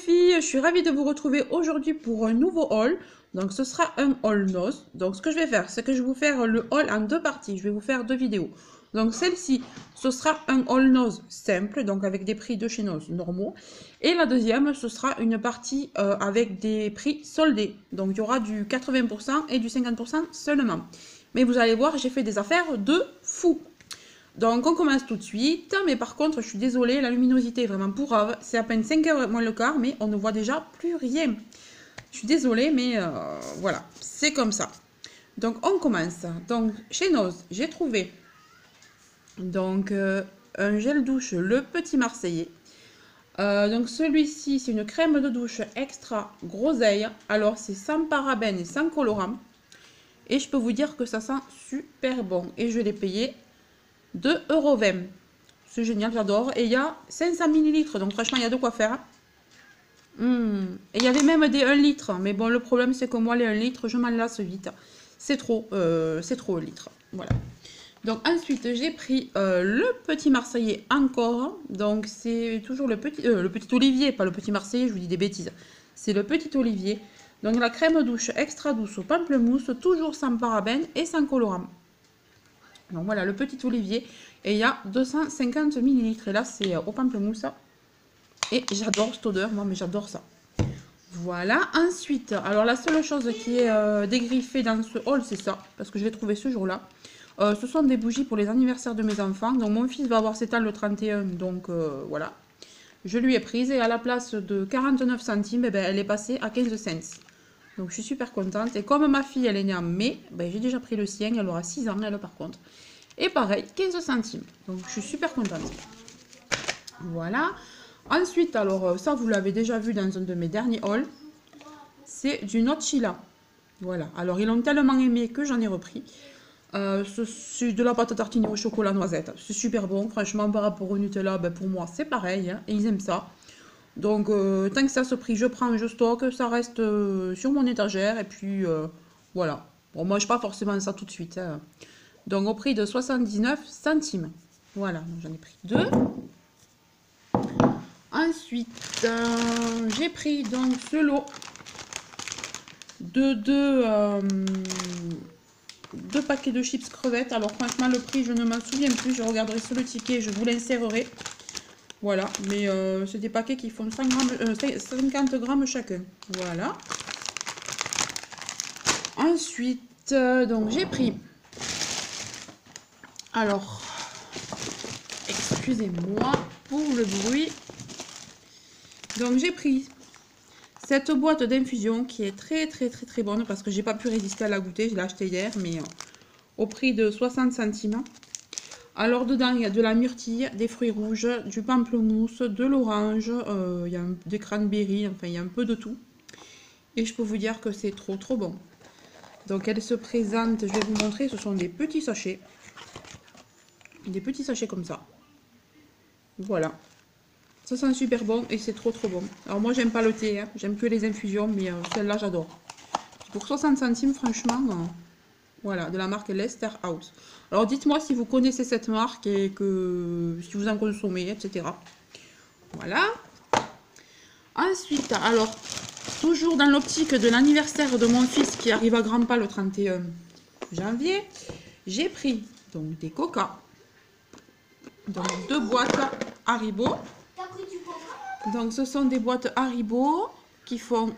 filles, je suis ravie de vous retrouver aujourd'hui pour un nouveau haul. Donc ce sera un haul noz. Donc ce que je vais faire, c'est que je vais vous faire le haul en deux parties. Je vais vous faire deux vidéos. Donc celle-ci, ce sera un haul noz simple, donc avec des prix de chez Noz normaux. Et la deuxième, ce sera une partie avec des prix soldés. Donc il y aura du 80% et du 50% seulement. Mais vous allez voir, j'ai fait des affaires de fou. Donc on commence tout de suite, mais par contre je suis désolée, la luminosité est vraiment pourrave, c'est à peine 5h moins le quart, mais on ne voit déjà plus rien. Je suis désolée, mais voilà, c'est comme ça. Donc on commence. Donc chez Noz, j'ai trouvé donc un gel douche Le Petit Marseillais. Donc celui-ci, c'est une crème de douche extra groseille. Alors c'est sans parabènes et sans colorant. Et je peux vous dire que ça sent super bon. Et je l'ai payé 2,20 €. C'est génial, j'adore. Et il y a 500 ml, donc franchement, il y a de quoi faire. Et il y avait même des 1 litre. Mais bon, le problème, c'est que moi, les 1 litre, je m'en lasse vite. C'est trop 1 litre. Voilà. Donc ensuite, j'ai pris le Petit Marseillais encore. Donc c'est toujours le petit Olivier, pas le Petit Marseillais, je vous dis des bêtises. C'est le Petit Olivier. Donc la crème douche extra douce au pamplemousse, toujours sans parabènes et sans colorant. Donc voilà, le Petit Olivier. Et il y a 250 ml. Et là, c'est au pamplemousse. Et j'adore cette odeur, moi, mais j'adore ça. Voilà. Ensuite, alors la seule chose qui est dégriffée dans ce haul, c'est ça. Parce que je l'ai trouvé ce jour-là. Ce sont des bougies pour les anniversaires de mes enfants. Donc mon fils va avoir 7 ans le 31. Donc voilà. Je lui ai prise. Et à la place de 49 centimes, eh ben, elle est passée à 15 cents. Donc je suis super contente. Et comme ma fille, elle est née en mai, ben, j'ai déjà pris le sien. Elle aura 6 ans, elle, par contre. Et pareil, 15 centimes. Donc je suis super contente. Voilà. Ensuite, alors ça, vous l'avez déjà vu dans un de mes derniers hauls. C'est du Nutella. Voilà. Alors ils l'ont tellement aimé que j'en ai repris. C'est de la pâte à tartiner au chocolat noisette. C'est super bon. Franchement, par rapport au Nutella, ben, pour moi, c'est pareil. Hein, et ils aiment ça. Donc, tant que c'est à ce prix, je prends, je stocke, ça reste sur mon étagère, et puis voilà. Bon, moi, je pas forcément ça tout de suite. Hein. Donc, au prix de 79 centimes. Voilà, j'en ai pris deux. Ensuite, j'ai pris donc ce lot de deux paquets de chips crevettes. Alors, franchement, le prix, je ne m'en souviens plus. Je regarderai sur le ticket, je vous l'insérerai. Voilà, mais c'est des paquets qui font 50 grammes chacun. Voilà. Ensuite, donc j'ai pris... Alors, excusez-moi pour le bruit. Donc j'ai pris cette boîte d'infusion qui est très bonne parce que j'ai pas pu résister à la goûter. Je l'ai achetée hier, mais au prix de 60 centimes. Alors dedans, il y a de la myrtille, des fruits rouges, du pamplemousse, de l'orange, il y a des cranberries, enfin il y a un peu de tout. Et je peux vous dire que c'est trop bon. Donc elle se présente, je vais vous montrer, ce sont des petits sachets. Des petits sachets comme ça. Voilà. Ça sent super bon et c'est trop bon. Alors moi j'aime pas le thé, hein. J'aime que les infusions, mais celle-là j'adore. Pour 60 centimes franchement... Voilà, de la marque Lester House. Alors dites-moi si vous connaissez cette marque et que si vous en consommez, etc. Voilà. Ensuite, alors, toujours dans l'optique de l'anniversaire de mon fils qui arrive à grands pas le 31 janvier, j'ai pris donc des coca. Donc 2 boîtes Haribo. Donc ce sont des boîtes Haribo qui font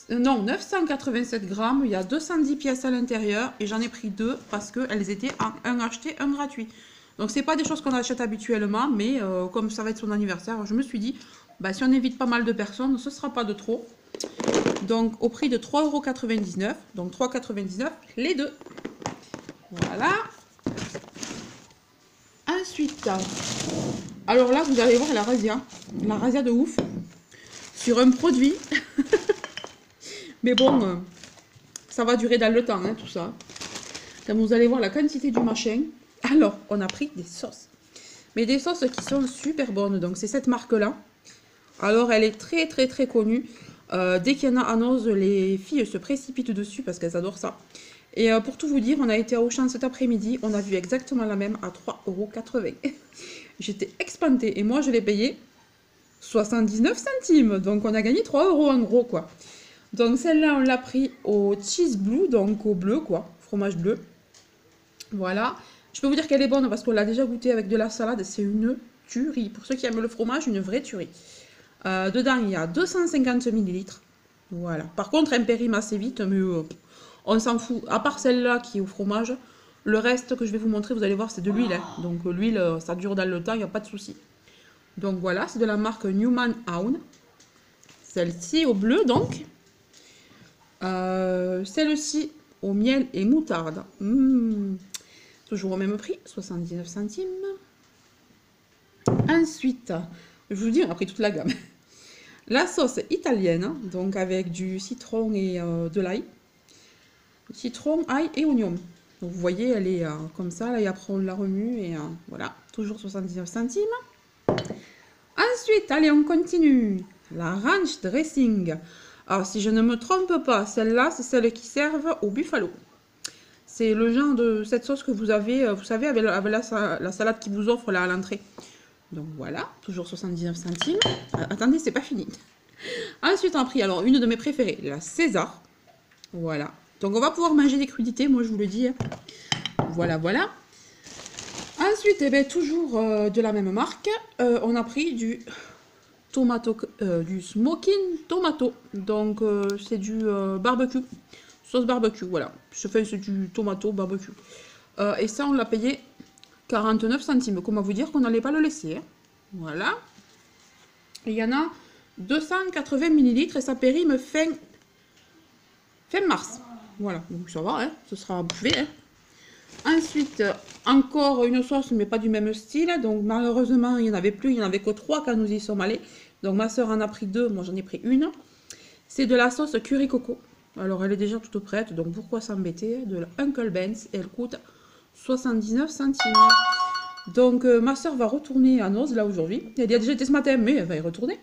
987 grammes, il y a 210 pièces à l'intérieur et j'en ai pris 2 parce qu'elles étaient en un acheté, un gratuit. Donc c'est pas des choses qu'on achète habituellement, mais comme ça va être son anniversaire, je me suis dit, bah, si on évite pas mal de personnes, ce sera pas de trop. Donc au prix de 3,99 €, donc 3,99 € les deux. Voilà. Ensuite, alors là vous allez voir la razzia de ouf sur un produit. Mais bon, ça va durer dans le temps, hein, tout ça. Comme vous allez voir la quantité du machin. Alors, on a pris des sauces. Mais des sauces qui sont super bonnes. Donc, c'est cette marque-là. Alors, elle est très connue. Dès qu'il y en a à Noz, les filles se précipitent dessus parce qu'elles adorent ça. Et pour tout vous dire, on a été à Auchan cet après-midi. On a vu exactement la même à 3,80 €. J'étais expantée. Et moi, je l'ai payé 79 centimes. Donc on a gagné 3 € en gros quoi. Donc celle-là on l'a pris au cheese blue, donc au bleu quoi, fromage bleu. Voilà. Je peux vous dire qu'elle est bonne parce qu'on l'a déjà goûté avec de la salade. C'est une tuerie. Pour ceux qui aiment le fromage, une vraie tuerie. Dedans il y a 250 ml. Voilà. Par contre elle périme assez vite, mais on s'en fout. À part celle-là qui est au fromage, le reste que je vais vous montrer, vous allez voir, c'est de l'huile. Hein. Donc l'huile, ça dure dans le temps, il n'y a pas de souci. Donc voilà, c'est de la marque Newman Own. Celle-ci au bleu donc. Celle-ci au miel et moutarde. Toujours au même prix, 79 centimes. Ensuite, je vous dis, on a pris toute la gamme. La sauce italienne, donc avec du citron et de l'ail. Citron, ail et oignon. Donc vous voyez, elle est comme ça, là, et après on la remue, et voilà, toujours 79 centimes. Ensuite, allez, on continue. La ranch dressing. Alors, si je ne me trompe pas, celle-là, c'est celle qui servent au buffalo. C'est le genre de cette sauce que vous avez, vous savez, avec la salade qui vous offre là à l'entrée. Donc voilà, toujours 79 centimes. Attendez, c'est pas fini. Ensuite, on a pris alors une de mes préférées, la César. Voilà. Donc on va pouvoir manger des crudités, moi je vous le dis. Voilà, voilà. Ensuite, eh bien, toujours de la même marque, on a pris du tomato, du smoking tomato. Donc c'est du barbecue, sauce barbecue, voilà. C'est du tomato barbecue. Et ça, on l'a payé 49 centimes. Comment vous dire qu'on n'allait pas le laisser. Hein. Voilà. Il y en a 280 ml et ça périme fin mars. Voilà, donc ça va, hein, ce sera bouffé. Hein. Ensuite, encore une sauce, mais pas du même style. Donc malheureusement, il n'y en avait plus, il n'y en avait que 3 quand nous y sommes allés. Donc ma soeur en a pris 2, moi j'en ai pris une. C'est de la sauce curry coco. Alors elle est déjà toute prête, donc pourquoi s'embêter? De la Uncle Ben's et elle coûte 79 centimes. Donc ma soeur va retourner à Noz là aujourd'hui. Elle y a déjà été ce matin, mais elle va y retourner.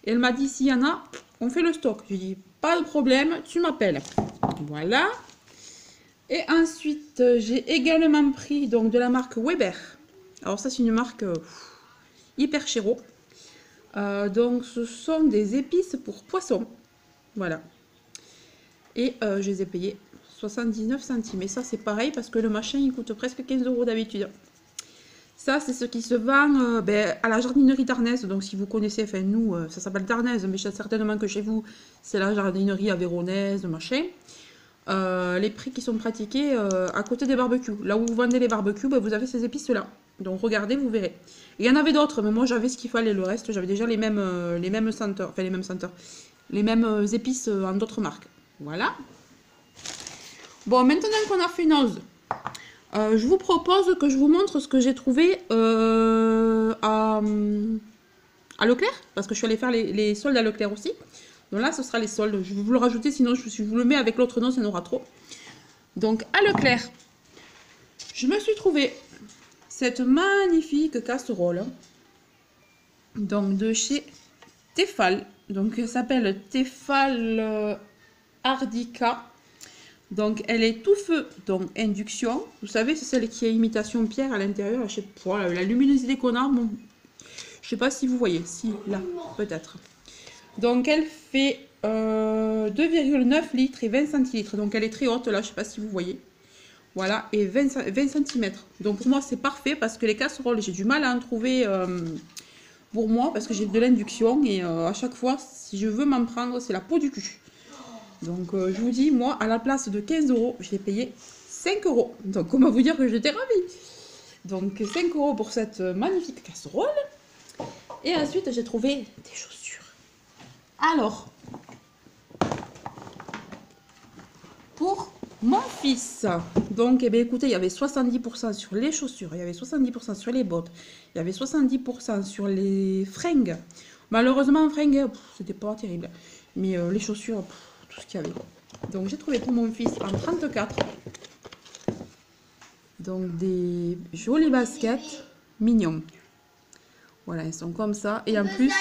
Et elle m'a dit, s'il y en a, on fait le stock. Je lui ai dit, pas de problème, tu m'appelles. Voilà. Et ensuite, j'ai également pris donc, de la marque Weber. Alors ça, c'est une marque hyper chéro. Donc ce sont des épices pour poisson. Voilà. Et je les ai payés 79 centimes. Et ça, c'est pareil parce que le machin, il coûte presque 15 € d'habitude. Ça, c'est ce qui se vend à la jardinerie d'Arnès. Donc, si vous connaissez, enfin, nous, ça s'appelle d'Arnès, mais certainement que chez vous, c'est la jardinerie avéronaise, machin. Les prix qui sont pratiqués à côté des barbecues. Là où vous vendez les barbecues, vous avez ces épices-là. Donc, regardez, vous verrez. Il y en avait d'autres, mais moi, j'avais ce qu'il fallait. Le reste, j'avais déjà les mêmes senteurs. Enfin, les mêmes épices en d'autres marques. Voilà. Bon, maintenant qu'on a fait une ose, je vous propose que je vous montre ce que j'ai trouvé à Leclerc, parce que je suis allée faire les soldes à Leclerc aussi. Donc là, ce sera les soldes. Je vais vous le rajouter, sinon je vous le mets avec l'autre nom, ça en aura trop. Donc à Leclerc, je me suis trouvé cette magnifique casserole. Donc de chez Tefal. Donc elle s'appelle Tefal Ardica. Donc elle est tout feu, donc induction. Vous savez, c'est celle qui est imitation pierre à l'intérieur. Je sais pas, la luminosité qu'on a, bon, je sais pas si vous voyez. Si, là, peut-être. Donc elle fait 2,9 litres et 20 centilitres. Donc elle est très haute, là, je sais pas si vous voyez. Voilà, et 20 cm. Donc pour moi, c'est parfait parce que les casseroles, j'ai du mal à en trouver pour moi parce que j'ai de l'induction. Et à chaque fois, si je veux m'en prendre, c'est la peau du cul. Donc je vous dis, moi, à la place de 15 €, j'ai payé 5 €. Donc comment vous dire que j'étais ravie. Donc 5 € pour cette magnifique casserole. Et ensuite, j'ai trouvé des chaussures. Alors, pour mon fils, donc eh bien, écoutez, il y avait 70% sur les chaussures, il y avait 70% sur les bottes, il y avait 70% sur les fringues. Malheureusement, fringues, c'était pas terrible. Mais les chaussures, tout ce qu'il y avait. Donc j'ai trouvé pour mon fils en 34. Donc des jolis baskets mignons. Voilà, elles sont comme ça. Et en plus,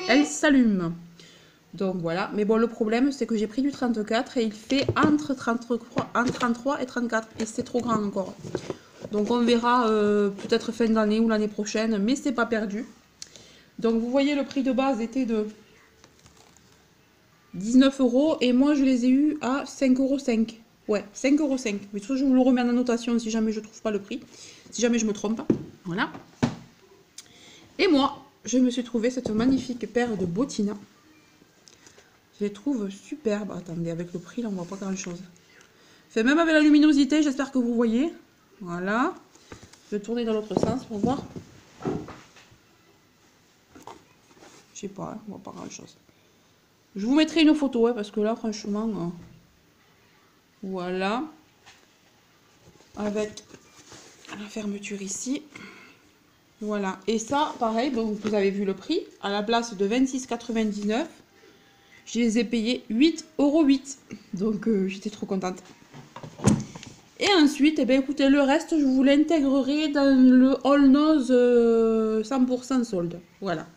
elles s'allument. Donc voilà. Mais bon, le problème, c'est que j'ai pris du 34 et il fait entre 33 et 34. Et c'est trop grand encore. Donc on verra peut-être fin d'année ou l'année prochaine. Mais c'est pas perdu. Donc vous voyez, le prix de base était de 19 € et moi je les ai eu à 5,5 €. Ouais, 5,5 €. Mais tout ça, je vous le remets en annotation si jamais je trouve pas le prix. Si jamais je me trompe. Voilà. Et moi, je me suis trouvé cette magnifique paire de bottines. Je les trouve superbes. Attendez, avec le prix, là, on voit pas grand-chose. Fait même avec la luminosité, j'espère que vous voyez. Voilà. Je vais tourner dans l'autre sens pour voir. Je sais pas, on voit pas grand-chose. Je vous mettrai une photo, parce que là, franchement, voilà. Avec la fermeture ici. Voilà. Et ça, pareil, bon, vous avez vu le prix. À la place de 26,99 €, je les ai payés 8,08 €. Donc, j'étais trop contente. Et ensuite, eh bien, écoutez, le reste, je vous l'intégrerai dans le All Nose 100% solde. Voilà.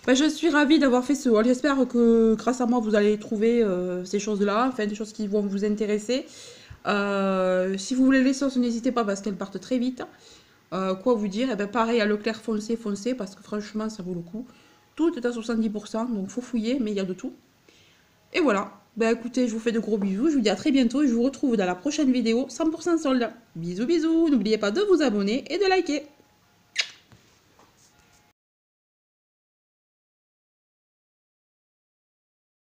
Ben, je suis ravie d'avoir fait ce haul. J'espère que grâce à moi, vous allez trouver ces choses-là, enfin des choses qui vont vous intéresser. Si vous voulez les sauces, n'hésitez pas parce qu'elles partent très vite. Quoi vous dire? Eh ben, pareil, à Leclerc, foncez parce que franchement, ça vaut le coup. Tout est à 70%, donc faut fouiller, mais il y a de tout. Et voilà. Ben écoutez, je vous fais de gros bisous. Je vous dis à très bientôt et je vous retrouve dans la prochaine vidéo 100% solde. Bisous, bisous. N'oubliez pas de vous abonner et de liker.